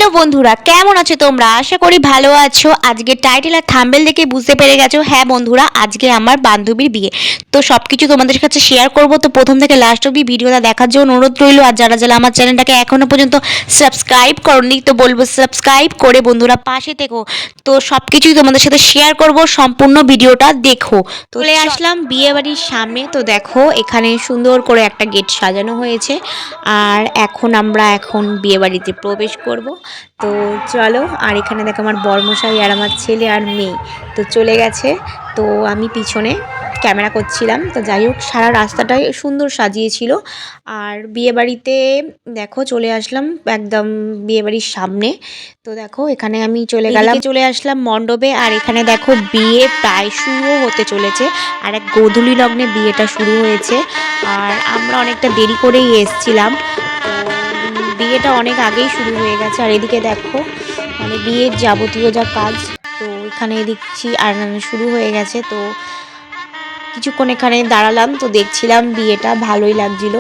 Hello বন্ধুরা, কেমন আছো তোমরা? আশা করি ভালো আছো। আজকে টাইটেল আর থাম্বনেল দেখে বুঝতে পেরে গেছো। হ্যাঁ বন্ধুরা, আজকে আমার বান্ধবীর বিয়ে। তো সব কিছু তোমাদের কাছে শেয়ার করব। তো প্রথম থেকে লাস্ট অবধি ভিডিওটা দেখার জন্য অনুরোধ রইল। আর যারা যারা আমার চ্যানেলটাকে এখনো পর্যন্ত সাবস্ক্রাইব করনি, তো বলবো সাবস্ক্রাইব করে বন্ধুরা পাশে থেকো। তো সব কিছুই তোমাদের সাথে শেয়ার করব, সম্পূর্ণ ভিডিওটা দেখো। তো চলে আসলাম বিয়ে বাড়ির সামনে। তো দেখো এখানে সুন্দর করে একটা গেট সাজানো হয়েছে। আর এখন বিয়ে বাড়িতে প্রবেশ করব। তো চলো, আর এখানে দেখো আমার বরমশাই আর আমার ছেলে আর মেয়ে তো চলে গেছে। তো আমি পিছনে ক্যামেরা করছিলাম। তো যাই হোক, সারা রাস্তাটাই সুন্দর সাজিয়েছিল। আর বিয়ে বাড়িতে দেখো চলে আসলাম একদম বিয়ে বাড়ির সামনে। তো দেখো এখানে আমি চলে আসলাম মণ্ডপে। আর এখানে দেখো বিয়ে প্রায় শুরু হতে চলেছে। আর এক গোধূলি লগ্নে বিয়েটা শুরু হয়েছে। আর আমরা অনেকটা দেরি করেই এসছিলাম। তো বিয়েটা অনেক আগেই শুরু হয়ে গেছে। আর এদিকে দেখো মানে বিয়ের যাবতীয় যা কাজ, তো এখানে দেখছি আর শুরু হয়ে গেছে। তো কিছুক্ষণ এখানে দাঁড়ালাম, তো দেখছিলাম বিয়েটা, ভালোই লাগছিল।